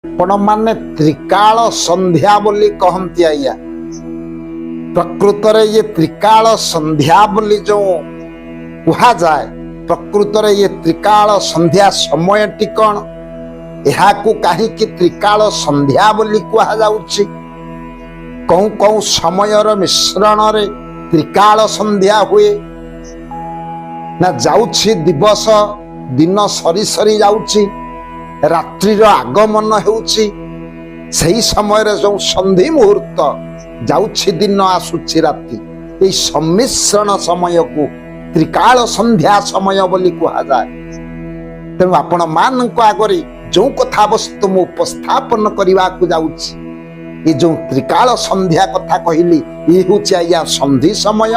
आपण माने त्रिकाल संध्या बोली कहती आज्ञा प्रकृत ये त्रिकाल संध्या बोली जो कहा जाए प्रकृत ये त्रिकाल संध्या समय टी कौन यह कहीं त्रिकाल संध्या बोली कहा जाउछि कौ कौ समयर मिश्रण रे त्रिकाल संध्या हुए ना जाउछि दिवस दिन सरी सरी जाउछि रात्रिर आगमन हेउछि सही समय रे जो संधि मुहूर्त जाउछि दिन आसुछि रात्रि ए सम्मिश्रण समय को त्रिकाल संध्या समय बोली कहा जाए। तेणु आपण मानक आगरे जो कथा वस्तु मु उपस्थापन करने को जाउछि ये जो त्रिकाल संध्या कथा कहली ये होछि आया संधि समय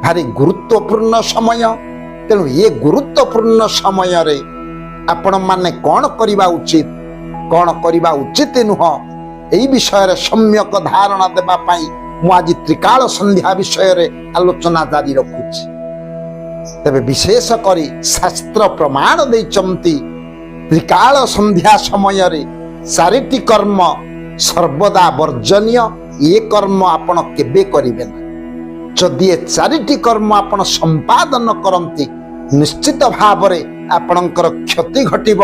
भारी गुरुत्वपूर्ण समय। तेणु ये गुरुत्वपूर्ण समय रे आपण माने कौन करवा उचित कौन करवा उचित नुह यही विषय रे सम्यक धारणा देबा पाई मु आज त्रिकाल संध्या विषय रे आलोचना जारी रखुछि। तबे विशेष करी शास्त्र प्रमाण दैचंती त्रिकाल संध्या समय रे चारिटी कर्म सर्वदा वर्जनीय ये कर्म आपण केबे करिवे ना जदि ये चारिटी कर्म आपण संपादन करंती निश्चित भाव रे आपणकर क्षति घटिब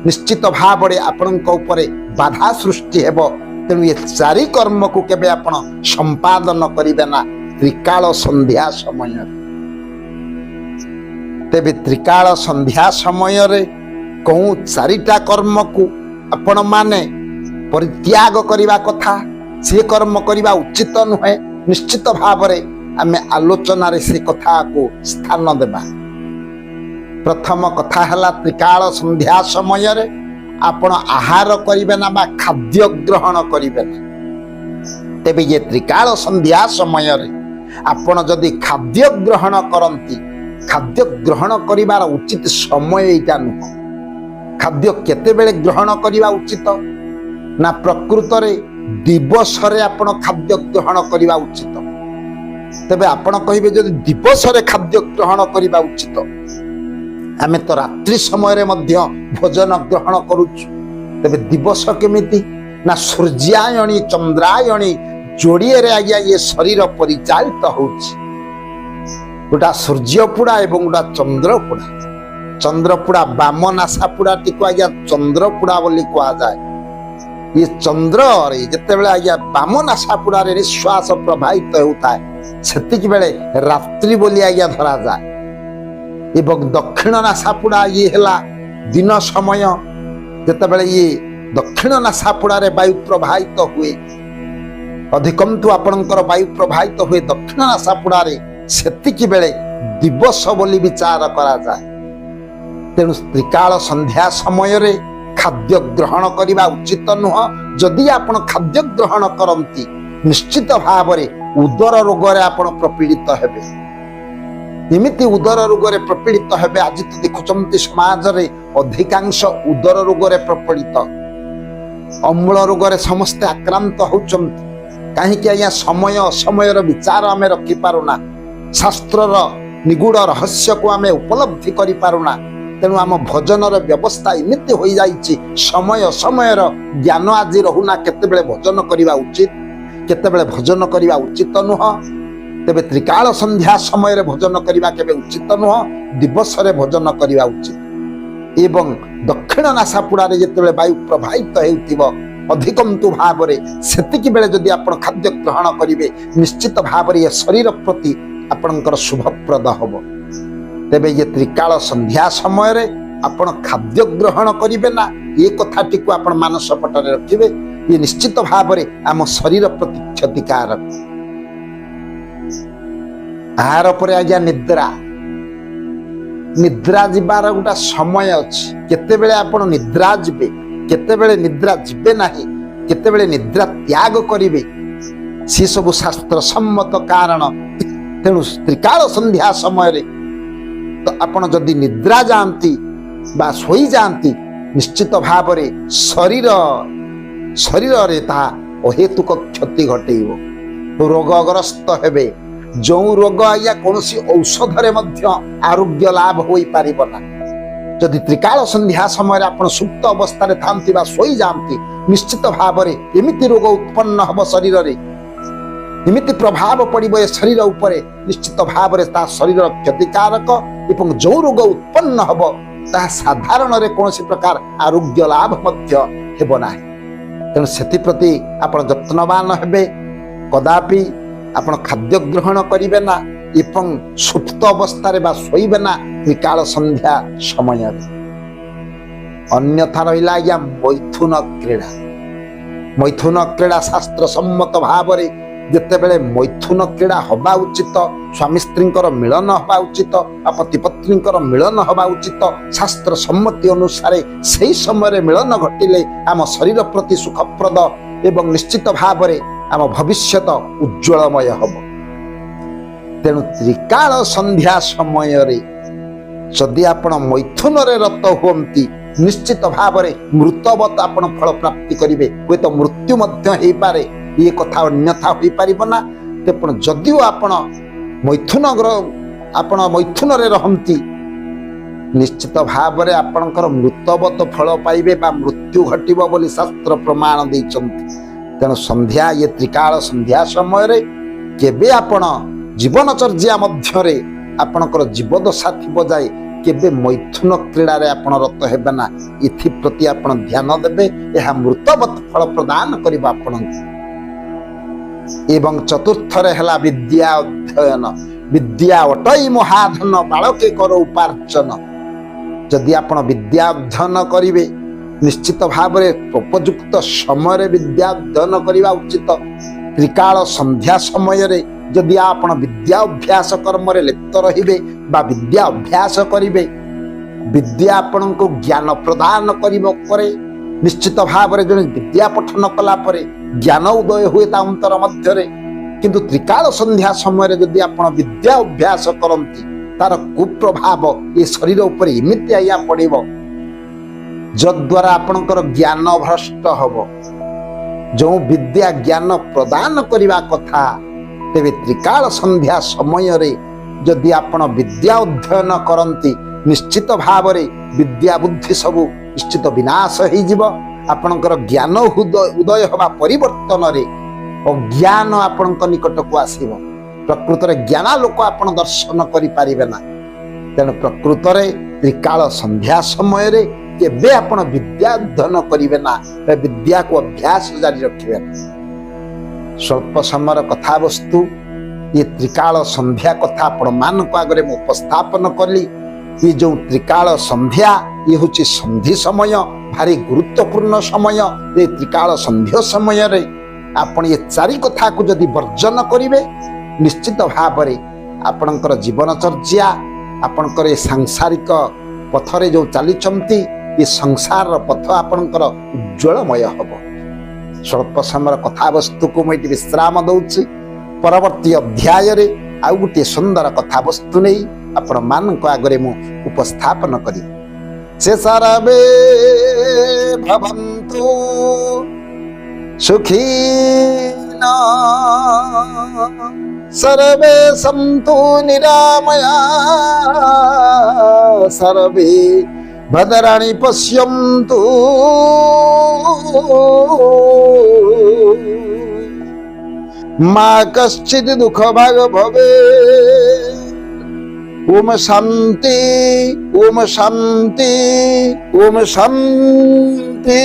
निश्चित भाव रे आपणक ऊपर बाधा सृष्टि हेब। तेणु ये चारि कर्म को केबे आपण संपादन करिवे ना त्रिकाल संध्या समय तेबे त्रिकाल संध्या समय रे कौ चारिटा कर्म को आपण माने परित्याग करिवा कथा से कर्म करिवा उचित नुहे निश्चित भाव रे आमे आलोचना रे से कथा को स्थान देबा। प्रथम कथा हला त्रिकाल संध्या समय रे आपण आहार करिवे ना बा खाद्य ग्रहण करिवे ना। तेबे ये त्रिकाल संध्या समय रे आपण जदि खाद्य ग्रहण करंती खाद्य ग्रहण करिवार उचित समय एटा नुह। खाद्य केते बेले ग्रहण करिवा उचित ना प्रकृत रे दिवस रे आपण खाद्य ग्रहण करिवा उचित। तेबे आपण कहिबे जदि दिवस रे खाद्य ग्रहण करिवा उचित आमे तो रात्रि समय रे मध्य भोजन ग्रहण करूछु। तेबे दिवस केमिति ना सूर्यायणी चंद्रायणी जोड़िए रे आज्ञा ये शरीर परिचालित होछि। गोटा सूर्यपुड़ा एवं गोटा चंद्रपुड़ा बाम नासापुड़ा टिको आज्ञा चंद्रपुड़ा बोली कहा जाए। ये चंद्र रे जते बेले आज्ञा बाम नासापुड़ा रे निश्वास प्रभावित होता है सेतिक बेले रात्रि बोली आज्ञा धरा जाए। एवं दक्षिण नासापुड़ा ये हला दिन समय जेतेबेले ये दक्षिण नासापुड़ा रे वायु प्रभावित हुए अधिकंतु आपणकर वायु प्रभावित हुए दक्षिण नासापुड़ा रे सेतिकी बेले दिवस बोली विचार करा जाए। तेणु त्रिकाल संध्या समय रे खाद्य ग्रहण करिवा उचित नुह। जदि आपण खाद्य ग्रहण करंती निश्चित भाव रे उदर रोग रे आपण प्रपीड़ित हेबे। एमिति उदर रोग रे प्रपीड़ित हेबे आज तो देखुचंती समाज रे अधिकांश उदर रोग रे प्रपीड़ित अम्ल रोग रे समस्त आक्रांत होचंती। काहे कि आया समय समय रो विचार आमे रखि पारुना शास्त्रर निगूढ़ रहस्य को आमे उपलब्धि करि पारुना। तेणु आम भोजन व्यवस्था एमिति हो जाइछि समय समय ज्ञान आज रहुना केतेबेले भोजन करिवा उचित केतेबेले भोजन करिवा उचित नुह। तेबे त्रिकाल संध्या समय रे भोजन करिवा केबे उचित नुह दिवस रे भोजन करिवा उचित। एवं दक्षिण नासापुड़ा रे जेतेबेले वायु प्रभावित हेउथिबो अधिकंतु भाव रे सेतिकी बेले जदि आपण खाद्य ग्रहण करिवे निश्चित भाव रे शरीर प्रति आपणकर शुभप्रद हबो। तेबे ये त्रिकाल संध्या समय रे आपण खाद्य ग्रहण करिवे ना ये कथाटी को आपण मानस पटरे रखिबे ये निश्चित भाव रे आम शरीर प्रति क्षतिकारक। आहार पर आज्ञा निद्रा निद्रा जिबार गोटा समय अछि केतेबेले आपण निद्रा जिबे केतेबेले निद्रा जिबे नाही केतेबेले निद्रा त्याग करिवे से सब शास्त्र सम्मत कारण। तेणु त्रिकाल संध्या समय रे तो आपण जदि निद्रा जानती बा सोई जानती निश्चित भाव रे शरीर रे ता अहेतुक क्षति घटेइबो रोगग्रस्त हेबे। जो रोग आया कौन औषध रे मध्य आरोग्य लाभ होई पारिबो ना जदि त्रिकाल संध्या समय आपण सुप्त अवस्था थांती बा सोई जाती निश्चित भाव एमिति रोग उत्पन्न हम शरीर रे एमिति प्रभाव पड़िबो ए शरीर उपरे निश्चित भाव शरीर क्षतिकारक एवं जो रोग उत्पन्न हब ता साधारण रे कोनोसी प्रकार आरोग्य लाभ मध्य हेबो नाही। तेणु सेति प्रति आपण जत्नवान हेबे। कदापि आपण खाद्य ग्रहण करिवे ना एवं सुप्त अवस्था रे बा सोइबे ना त्रिकाल संध्या समय रे। अन्यथा रहिला या मैथुन क्रीड़ा। मैथुन क्रीड़ा शास्त्र सम्मत भाव रे जेतेबेले मैथुन क्रीड़ा हवा उचित स्वामी स्त्री मिलन हवा उचित पति पत्नी मिलन हवा उचित शास्त्र सम्मति अनुसार से समय मिलन घटिले आम शरीर प्रति सुखप्रद एवं निश्चित भाव आम भविष्य उज्ज्वलमय हब। तेणु त्रिकाल संध्या समय जदि आपण मैथुन रे रत हुंती निश्चित भाव मृतवत आपण फल प्राप्ति करिवे। हुए तो मृत्यु मध्य हेई पारे ये कथा अन्यथा होई पारिबो ना। तेपण जदिओ आपण मैथुन रे रहंती निश्चित भाव रे आपणकर मृतवत फल पाइबे बा मृत्यु घटिबो बोली शास्त्र प्रमाण दैछंती। तेणु संध्या ये त्रिकाल संध्या समय रे केबे आपण जीवनचर्या मध्य रे आपणकर जीवदशा थिबो जाय केबे मैथुन क्रीड़ा रे आपण रत हेबे ना। इथि प्रति आपण ध्यान देबे। एहा मृतवत फल प्रदान करिबा आपणक। एवं चतुर्थ रे हला विद्या अध्ययन। विद्या अटई महाधन बालके कर उपार्जन। जदि आपण विद्या अध्ययन करिवे निश्चित भाव रे उपयुक्त समय रे विद्या अध्ययन करिवा उचित। त्रिकाल संध्या समय रे जदि आपण विद्या अभ्यास कर्म रे लिप्त रहिबे बा विद्या अभ्यास करिवे विद्या आपण को ज्ञान प्रदान करिबो करे। निश्चित भाव रे जने विद्या पठन कला परे ज्ञान उदय हुए ता अंतर मध्य रे। किंतु त्रिकाल संध्या समय रे जदि आपण विद्या अभ्यास करंती तार कुप्रभाव ए शरीर ऊपर एमिति आया पड़िबो जद्वारा आपणकर ज्ञान भ्रष्ट हबो। जो विद्या ज्ञान प्रदान करिवा कथा तेबे त्रिकाल संध्या समय रे जदि आपण विद्या अध्ययन करंती निश्चित भाव रे विद्या बुद्धि सबु निश्चित विनाश हो जीव। आपणकर ज्ञान उदय हवा परिवर्तन रे अज्ञान आपणक निकट को आसीबो। प्रकृत रे ज्ञाना लोक आपण दर्शन करि पारिबे ना। तेणु प्रकृत रे त्रिकाल संध्या समय रे केबे आपण विद्या अध्ययन करिवे ना विद्या को अभ्यास जारी रखिबे। स्वल्प समय कथा वस्तु ये त्रिकाल संध्या कथा आपण मान को आगरे मु उपस्थापन कली। ये जो त्रिकाल संध्या ये होची संधि समय भारी गुरुत्वपूर्ण समय। ये त्रिकाल संध्या समय रे आपण ये चारि कथा को जदि वर्जन करिवे निश्चित भाव रे आपणकर जीवनचर्या आपणकर सांसारिक पथरे जो चलीचंती ये संसार पथ आपणकर उज्ज्वलमय हब। स्वल्प समय कथा वस्तु को मैं विश्राम दउछि। परवर्ती अध्याय रे आउ गोटे सुंदर कथा वस्तु नहीं आपण मान को आगरे मु उपस्थापन करी। से सर्वे भवन्तु सुखिनो सर्वे सन्तु निरामया सर्वे भद्राणि पश्यन्तु मा कश्चित् दुःख भाग भवे। ओम शांति ओम शांति ओम शांति।